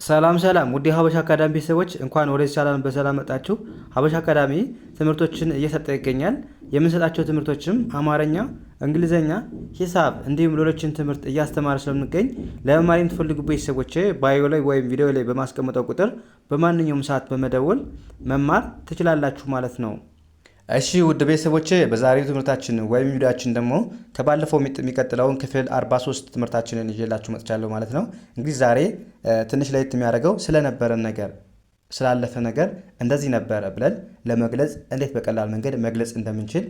ሰላም ሰላም ውድ ሀበሻ አካዳሚ ቤተሰቦች እንኳን ወደዚህ ቻናል በሰላም መጣችሁ። ሀበሻ አካዳሚ ትምህርቶችን እየሰጠ ይገኛል። የምንሰጣቸው ትምህርቶችም አማርኛ፣ እንግሊዘኛ፣ ሂሳብ እንዲሁም ሌሎችን ትምህርት እያስተማረ ስለምንገኝ ለመማር የምትፈልጉ ቤተሰቦች ባዮ ላይ ወይም ቪዲዮ ላይ በማስቀመጠው ቁጥር በማንኛውም ሰዓት በመደወል መማር ትችላላችሁ ማለት ነው። እሺ ውድ ቤተሰቦቼ በዛሬው ትምህርታችን ወይም ቪዲዮአችን ደግሞ ከባለፈው የሚቀጥለውን ክፍል 43 ትምህርታችንን ይዤላችሁ መጥቻለሁ ማለት ነው። እንግዲህ ዛሬ ትንሽ ለየት የሚያደርገው ስለነበረን ነገር ስላለፈ ነገር እንደዚህ ነበረ ብለን ለመግለጽ እንዴት በቀላል መንገድ መግለጽ እንደምንችል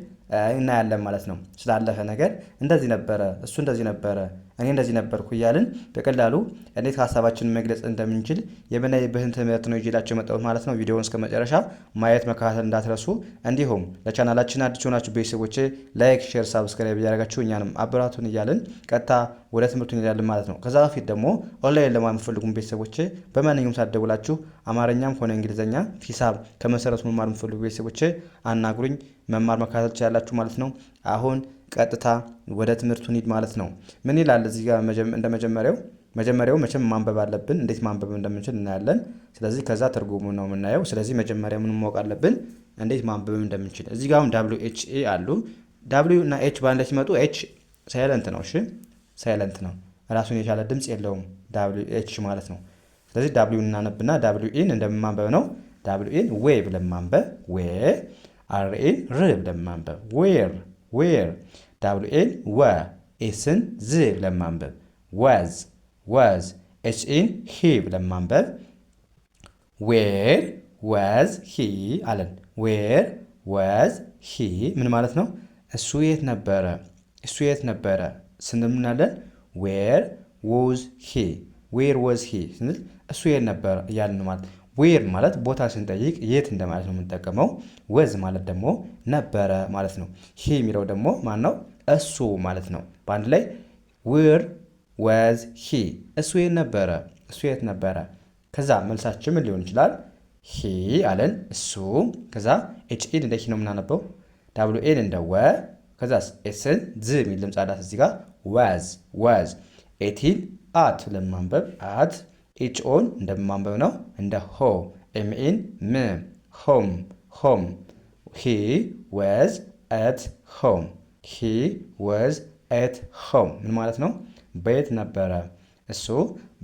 እናያለን ማለት ነው። ስላለፈ ነገር እንደዚህ ነበረ፣ እሱ እንደዚህ ነበረ፣ እኔ እንደዚህ ነበርኩ እያልን በቀላሉ እንዴት ሀሳባችንን መግለጽ እንደምንችል የምናይበትን ትምህርት ነው ይዤላችሁ የመጣሁት ማለት ነው። ቪዲዮውን እስከ መጨረሻ ማየት መከታተል እንዳትረሱ። እንዲሁም ለቻናላችን አዲስ ሆናችሁ ቤተሰቦቼ ላይክ፣ ሼር፣ ሳብስክራይብ እያደረጋችሁ እኛንም አብራቱን እያልን ቀጥታ ወደ ትምህርቱ እንሄዳለን ማለት ነው። ከዛ በፊት ደግሞ ኦንላይን ለማር የምትፈልጉ ቤተሰቦቼ በማንኛውም ሰዓት ደውላችሁ አማርኛም ሆነ እንግሊዘኛ፣ ሂሳብ ከመሰረቱ መማር የምትፈልጉ ቤተሰቦቼ አናግሩኝ፣ መማር መከታተል ትችላላችሁ ማለት ነው። አሁን ቀጥታ ወደ ትምህርቱ እንሂድ ማለት ነው። ምን ይላል እዚህ ጋር መጀመሪያው መቼም ማንበብ አለብን። እንዴት ማንበብ እንደምንችል እናያለን። ስለዚህ ከዛ ትርጉሙ ነው የምናየው። ስለዚህ መጀመሪያ ምን ማወቅ አለብን? እንዴት ማንበብ እንደምንችል። እዚህ ጋር ደብሊው ኤች ኤ አሉ። ደብሊው እና ኤች ባንድ ላይ ሲመጡ ኤች ሳይለንት ነው። እሺ ሳይለንት ነው፣ ራሱን የቻለ ድምጽ የለውም ደብሊው ኤች ማለት ነው። ስለዚህ ደብሊው እናነብና ደብሊው ኤን እንደማንበብ ነው። ደብሊው ኤን ዌ ብለን ማንበብ ዌ፣ አር ኤን ር ብለን ማንበብ ዌር፣ ደብሊው ኤን ወ፣ ኤስን ዝ ብለን ማንበብ ወዝ፣ ኤች ኤን ሂ ብለን ማንበብ ዌር ወዝ ሂ አለን። ዌር ወዝ ሂ ምን ማለት ነው? እሱ የት ነበረ ስንል ምናለን? ዌር ወዝ ሂ ስንል እሱ የት ነበረ እያልን ማለት። ዌር ማለት ቦታ ስንጠይቅ የት እንደማለት ነው የምንጠቀመው። ወዝ ማለት ደግሞ ነበረ ማለት ነው። ሂ የሚለው ደግሞ ማን ነው? እሱ ማለት ነው። በአንድ ላይ ዌር ወዝ ሂ፣ እሱ የት ነበረ። ከዛ መልሳችን ምን ሊሆን ይችላል? ሂ አለን እሱ። ከዛ ኤች ኤን እንደ ሂ ነው የምናነበው፣ ዳብሊው ኤን እንደ ወ፣ ከዛ ኤስን ዝ የሚል ድምፅ አላት እዚህ ጋር ወዝ፣ ኤቲን አት ለማንበብ አት፣ ኤች ኦን እንደማንበብ ነው እንደ ሆ፣ ኤምኤን ም፣ ሆም፣ ሂ ወዝ ኤት ሆም፣ ምን ማለት ነው? ቤት ነበረ፣ እሱ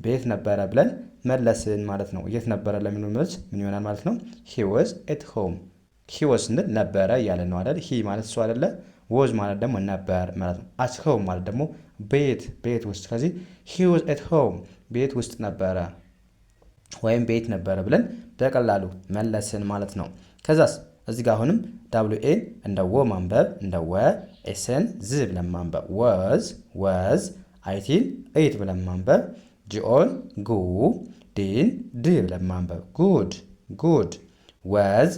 ቤት ነበረ ብለን መለስን ማለት ነው። የት ነበረ ለሚለው መልስ ምን ይሆናል ማለት ነው? ሂ ወዝ ኤት ሆም። ሂ ወዝ ስንል ነበረ እያለ ነው አይደል? ሂ ማለት እሱ አይደለ? ወዝ ማለት ደግሞ ነበር ማለት ነው። አት ሆም ማለት ደግሞ ቤት ውስጥ። ስለዚህ ሂ ወዝ ኤት ሆም ቤት ውስጥ ነበረ ወይም ቤት ነበረ ብለን በቀላሉ መለስን ማለት ነው። ከዛስ እዚህ ጋር አሁንም ዳብሊው ኤን እንደ ወ ማንበብ እንደ ወ፣ ኤስን ዝ ብለን ማንበብ ወዝ፣ አይቲን ኤት ብለን ማንበብ፣ ጂኦን ጉ፣ ዲን ድ ብለን ማንበብ ጉድ፣ ወዝ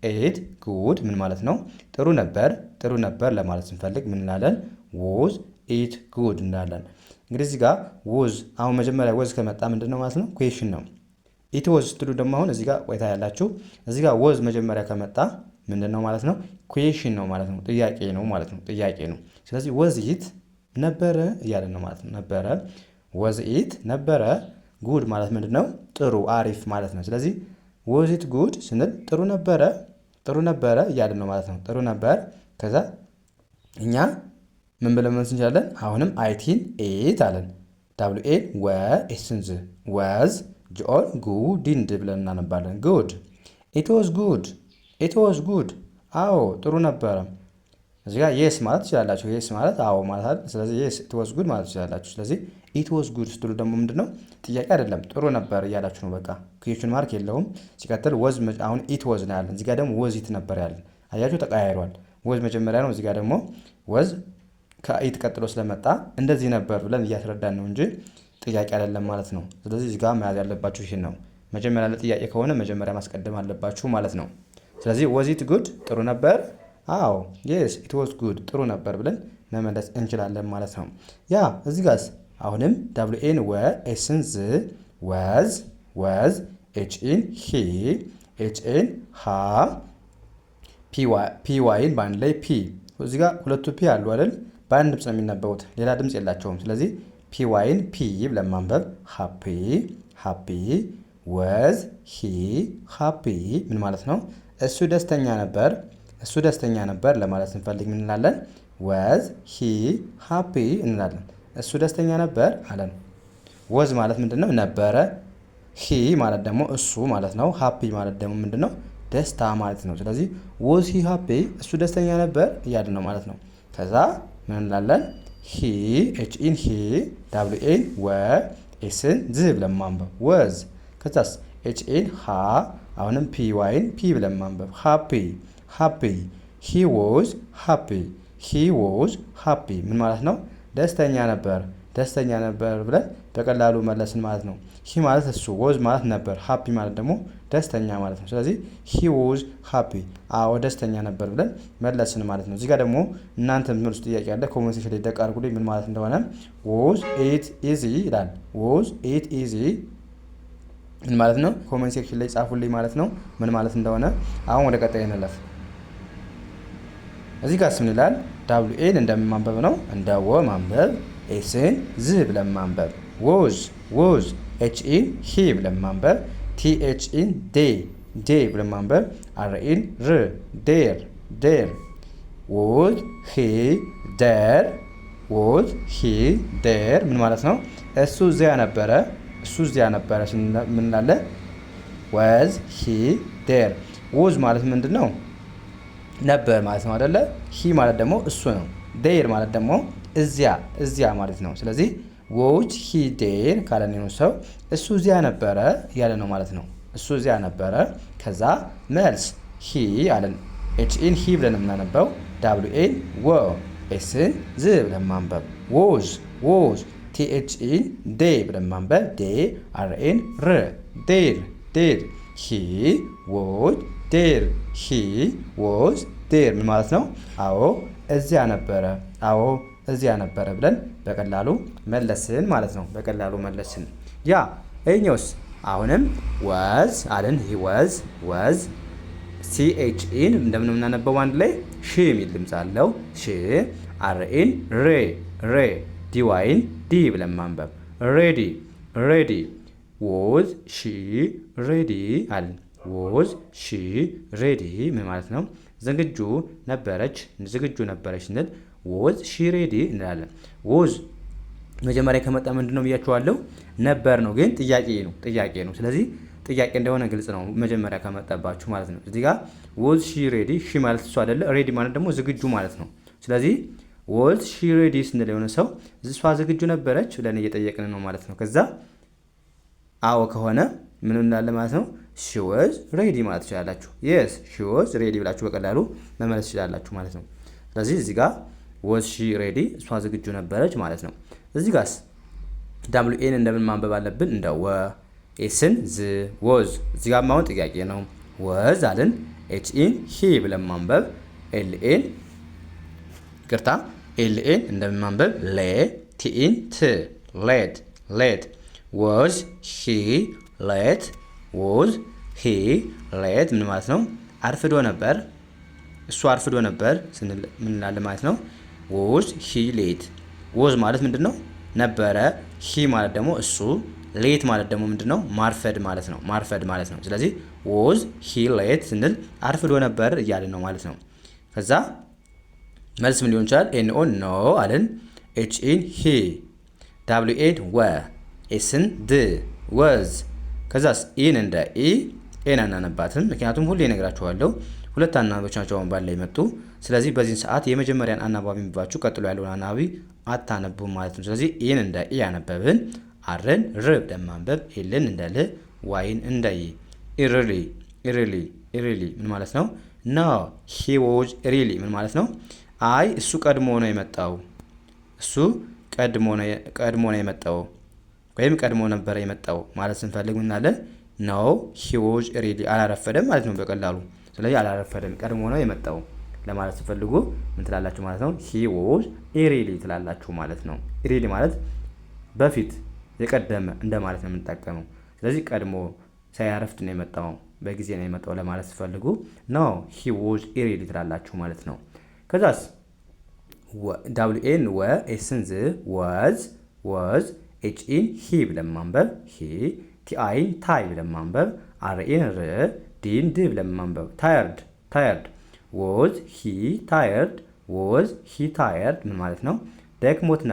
ኤት ጉድ ምን ማለት ነው? ጥሩ ነበር ለማለት ስንፈልግ ምን እንላለን? ወዝ ኢት ጉድ እንላለን። እንግዲህ እዚህ ጋር ወዝ አሁን መጀመሪያ ወዝ ከመጣ ምንድን ነው ማለት ነው? ኩዌሽን ነው። ኢት ወዝ ስትሉ ደግሞ አሁን እዚህ ጋር ቆይታ ያላችሁ እዚህ ጋር ወዝ መጀመሪያ ከመጣ ምንድን ነው ማለት ነው? ኩዌሽን ነው ማለት ነው። ጥያቄ ነው። ስለዚህ ወዝ ኢት ነበረ እያለን ነው ማለት ነው። ነበረ ወዝ ኢት ነበረ። ጉድ ማለት ምንድን ነው? ጥሩ አሪፍ ማለት ነው። ስለዚህ ወዝ ኢት ጉድ ስንል ጥሩ ነበረ እያለን ነው ማለት ነው። ጥሩ ነበር። ከዛ እኛ ምን ብለን መመለስ እንችላለን? አሁንም አይቲን ኤት አለን። ዳብሊው ኤን ወ፣ ኤስን ዝ፣ ወዝ፣ ጂኦን ጉ፣ ዲን ድ ብለን እናነባለን። ጉድ ኢት ወዝ ጉድ አዎ ጥሩ ነበረ። እዚህ ጋር የስ ማለት ትችላላችሁ። የስ ማለት አዎ ማለት አይደል? ስለዚህ የስ ኢት ወዝ ጉድ ማለት ትችላላችሁ። ስለዚህ ኢት ወዝ ጉድ ስትሉ ደግሞ ምንድነው? ጥያቄ አይደለም ጥሩ ነበር እያላችሁ ነው። በቃ ኩዌሽን ማርክ የለውም። ሲቀጥል ወዝ አሁን ኢት ወዝ ነው ያለን። እዚህ ጋር ደግሞ ወዝ ኢት ነበር ያለን። አያችሁ ተቀያይሯል። ወዝ መጀመሪያ ነው። እዚህ ጋር ደግሞ ወዝ ከኢት ቀጥሎ ስለመጣ እንደዚህ ነበር ብለን እያስረዳን ነው እንጂ ጥያቄ አይደለም ማለት ነው። ስለዚህ እዚህ ጋር መያዝ ያለባችሁ ይሄን ነው። መጀመሪያ ለጥያቄ ከሆነ መጀመሪያ ማስቀደም አለባችሁ ማለት ነው። ስለዚህ ወዝ ኢት ጉድ ጥሩ ነበር። አዎ የስ ኢት ዋዝ ጉድ ጥሩ ነበር ብለን መመለስ እንችላለን ማለት ነው። ያ እዚህ ጋርስ አሁንም ዳብሊው ኤን ወ፣ ኤስን ዝ፣ ወዝ፣ ኤች ኤን ሂ፣ ኤች ኤን ሃ፣ ፒ ዋይን በአንድ ላይ ፒ። እዚህ ጋር ሁለቱ ፒ አሉ አይደል? በአንድ ድምፅ ነው የሚነበቡት፣ ሌላ ድምፅ የላቸውም። ስለዚህ ፒ ዋይን ፒ ብለን ማንበብ ሃፒ ሃፒ ወዝ ሂ ሃፒ ምን ማለት ነው? እሱ ደስተኛ ነበር። እሱ ደስተኛ ነበር ለማለት ስንፈልግ ምን እንላለን? ወዝ ሂ ሃፒ እንላለን። እሱ ደስተኛ ነበር አለን። ወዝ ማለት ምንድን ነው? ነበረ። ሂ ማለት ደግሞ እሱ ማለት ነው። ሃፒ ማለት ደግሞ ምንድን ነው? ደስታ ማለት ነው። ስለዚህ ወዝ ሂ ሃፒ እሱ ደስተኛ ነበር እያልን ነው ማለት ነው። ከዛ ምን እንላለን? ሂ ኤች ኢን ሂ ዳብሊው ኤን ወ ኤስን ዝ ብለን ማንበብ ወዝ። ከዛስ ኤች ኤን ሃ አሁንም ፒ ዋይን ፒ ብለን ማንበብ ሃፒ ሃፒ ሂ ዎዝ ሃፒ ሂ ዎዝ ሃፒ ምን ማለት ነው? ደስተኛ ነበር። ደስተኛ ነበር ብለን በቀላሉ መለስን ማለት ነው። ሂ ማለት እሱ፣ ዎዝ ማለት ነበር፣ ሃፒ ማለት ደግሞ ደስተኛ ማለት ነው። ስለዚህ ሂ ዎዝ ሃፒ አዎ ደስተኛ ነበር ብለን መለስን ማለት ነው። እዚህ ጋር ደግሞ እናንተ የምትመልሱት ጥያቄ አለ። ኮሜንት ሴክሽን ላይ ደቅ አድርጉልኝ ምን ማለት እንደሆነ። ዎዝ ኢት ኢዚ ይላል። ዎዝ ኢት ኢዚ ምን ማለት ነው? ኮሜንት ሴክሽን ላይ ጻፉልኝ ማለት ነው ምን ማለት እንደሆነ። አሁን ወደ ቀጣይ እንለፍ። እዚህ ጋር ምን ይላል? ዳብሊው ኤን እንደማንበብ ነው እንደ ወ ማንበብ፣ ኤስን ዝ ብለን ማንበብ፣ ዎዝ ዎዝ፣ ኤች ኢን ሂ ብለን ማንበብ፣ ቲ ኤች ኢን ዴ ዴ ብለን ማንበብ፣ አር ኢን ር ዴር ዴር፣ ዎዝ ሂ ደር ዎዝ ሂ ደር ምን ማለት ነው? እሱ እዚያ ነበረ። እሱ እዚያ ነበረ ምን እንላለን? ወዝ ሂ ዴር። ዎዝ ማለት ምንድን ነው? ነበር ማለት ነው አይደለ? ሂ ማለት ደግሞ እሱ ነው። ዴር ማለት ደግሞ እዚያ ማለት ነው። ስለዚህ ዎዝ ሂ ዴር ካለን ነው ሰው እሱ እዚያ ነበረ ያለ ነው ማለት ነው። እሱ እዚያ ነበረ። ከዛ መልስ ሂ አለን። ኤች ኢን ሂ ብለን የምናነበው፣ ዳብሊው ኤን ወ፣ ኤስን ዝ ብለን ማንበብ ዎዝ ዎዝ፣ ቲ ኤች ኢን ዴ ብለን ማንበብ ዴ፣ አር ኤን ር ዴር ዴር፣ ሂ ዎዝ ዴር ሂ ዎዝ ዴር ምን ማለት ነው? አዎ እዚያ ነበረ፣ አዎ እዚያ ነበረ ብለን በቀላሉ መለስን ማለት ነው። በቀላሉ መለስን። ያ ይኸኛውስ አሁንም ወዝ አለን። ሂ ወዝ ወዝ፣ ሲ ኤች ኢን እንደምን የምናነበው አንድ ላይ ሺ የሚል ድምፅ አለው። ሺ፣ አር ኢን ሬ ሬ፣ ዲ ዋይን ዲ ብለን ማንበብ ሬዲ ሬዲ፣ ዎዝ ሺ ሬዲ አለን። ዎዝ ሺ ሬዲ ምን ማለት ነው? ዝግጁ ነበረች፣ ዝግጁ ነበረች ስንል ዎዝ ሺ ሬዲ እንላለን። ዎዝ መጀመሪያ ከመጣ ምንድን ነው ብያችኋለሁ? ነበር ነው፣ ግን ጥያቄ ነው። ስለዚህ ጥያቄ እንደሆነ ግልጽ ነው መጀመሪያ ከመጣባችሁ ማለት ነው። እዚህ ጋር ዎዝ ሺ ሬዲ፣ ሺ ማለት እሱ አይደለ፣ ሬዲ ማለት ደግሞ ዝግጁ ማለት ነው። ስለዚህ ዎዝ ሺ ሬዲ ስንል የሆነ ሰው እሷ ዝግጁ ነበረች ብለን እየጠየቅን ነው ማለት ነው። ከዛ አዎ ከሆነ ምን እንላለን ማለት ነው? ሺ ወዝ ሬዲ ማለት ትችላላችሁ። የስ ሺ ወዝ ሬዲ ብላችሁ በቀላሉ መመለስ ትችላላችሁ ማለት ነው። ስለዚህ እዚህ ጋር ወዝ ሺ ሬዲ እሷ ዝግጁ ነበረች ማለት ነው። እዚህ ጋርስ ዳብሊው ኤን እንደምን ማንበብ አለብን? እንደ ወ፣ ኤስን ዝ፣ ወዝ። እዚህ ጋር ማሁን ጥያቄ ነው። ወዝ አልን። ኤች ኢን ሂ ብለን ማንበብ፣ ኤል ኤን ቅርታ፣ ኤል ኤን እንደምን ማንበብ ሌ፣ ቲ ኢን ት ሌት ሌት፣ ወዝ ሂ ሌት ወዝ ሂ ሌት ምን ማለት ነው? አርፍዶ ነበር፣ እሱ አርፍዶ ነበር ስንል ምን እንላለን ማለት ነው? ወዝ ሂ ሌት። ወዝ ማለት ምንድን ነው? ነበረ። ሂ ማለት ደግሞ እሱ፣ ሌት ማለት ደግሞ ምንድን ነው? ማርፈድ ማለት ነው። ማርፈድ ማለት ነው። ስለዚህ ወዝ ሂ ሌት ስንል አርፍዶ ነበር እያልን ነው ማለት ነው። ከዛ መልስ ምን ሊሆን ይችላል? ኤን ኦ ኖ አለን። ኤች ኢን ሂ፣ ዳብሊው ኤን ወ፣ ኤስን ድ ወዝ። ከዛስ ኢን እንደ ኢ፣ ኤን አናነባትም ምክንያቱም ሁሌ እነግራችኋለሁ ሁለት አናባቢዎች ናቸው አሁን ባለ የመጡ። ስለዚህ በዚህን ሰዓት የመጀመሪያን አናባቢ የሚባችሁ ቀጥሎ ያለውን አናባቢ አታነቡም ማለት ነው። ስለዚህ ኢን እንደ ኢ ያነበብን፣ አርን ር ብለን ማንበብ፣ ኤልን እንደ ል፣ ዋይን እንደ ይ። ኢሪሊ ኢሪሊ ኢሪሊ ምን ማለት ነው? ኖ ሂ ዋዝ ሪሊ ምን ማለት ነው? አይ እሱ ቀድሞ ነው የመጣው፣ እሱ ቀድሞ ነው የመጣው ወይም ቀድሞ ነበር የመጣው ማለት ስንፈልግ ምናለን? ኖ ሂ ዋዝ ሪሊ አላረፈደም ማለት ነው በቀላሉ። ስለዚህ አላረፈደም ቀድሞ ነው የመጣው ለማለት ስፈልጉ ምን ትላላችሁ ማለት ነው? ሂ ዋዝ ኢሪሊ ትላላችሁ ማለት ነው። ኢሪሊ ማለት በፊት የቀደመ እንደማለት ነው የምንጠቀመው። ስለዚህ ቀድሞ ሳያረፍድ ነው የመጣው፣ በጊዜ ነው የመጣው ለማለት ስፈልጉ ኖ ሂ ዋዝ ኢሪሊ ትላላችሁ ማለት ነው። ከዛስ ዳብሊው ኤን ወ፣ ኤስን ዝ፣ ዋዝ ወዝ ኤችኢን ሂ ብለን ማንበብ ሂ፣ ቲአይን ታይ ብለን ማንበብ፣ አርኤን ር፣ ዲን ድ ብለን ማንበብ ታየርድ ታየርድ። ወዝ ሂ ታየርድ ወዝ ሂ ታየርድ ምን ማለት ነው? ደክሞት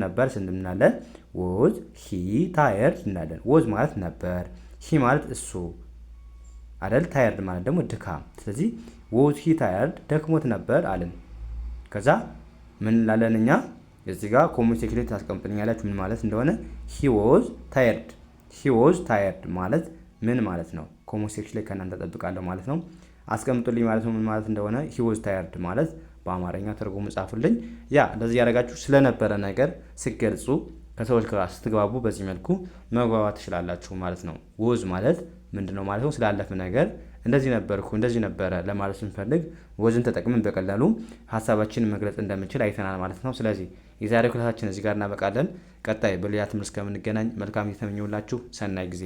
ነበር ስንል ምናለን? ወዝ ሂ ታየርድ እናለን። ወዝ ማለት ነበር፣ ሂ ማለት እሱ አይደል? ታየርድ ማለት ደግሞ ድካም። ስለዚህ ወዝ ሂ ታየርድ ደክሞት ነበር አለን። ከዛ ምን እንላለን እኛ እዚህ ጋር ኮሙኒኬሽን ላይ ታስቀምጡልኛላችሁ ምን ማለት እንደሆነ። ሂ ወዝ ታየርድ ሂ ወዝ ታየርድ ማለት ምን ማለት ነው? ኮሙኒኬሽን ላይ ከእናንተ ጠብቃለሁ ማለት ነው። አስቀምጡልኝ ማለት ነው ምን ማለት እንደሆነ። ሂ ወዝ ታየርድ ማለት በአማርኛ ትርጉሙ ጻፉልኝ። ያ እንደዚህ ያደረጋችሁ ስለነበረ ነገር ስትገልጹ ከሰዎች ጋር ስትግባቡ በዚህ መልኩ መግባባት ትችላላችሁ ማለት ነው። ወዝ ማለት ምንድነው ማለት ነው? ስላለፈ ነገር እንደዚህ ነበርኩ እንደዚህ ነበረ ለማለት ስንፈልግ ወዝን ተጠቅመን በቀላሉ ሀሳባችንን መግለጽ እንደምንችል አይተናል ማለት ነው። ስለዚህ የዛሬው ክላሳችን እዚህ ጋር እናበቃለን። ቀጣይ በሌላ ትምህርት እስከምንገናኝ መልካም ጊዜ ተመኘሁላችሁ። ሰናይ ጊዜ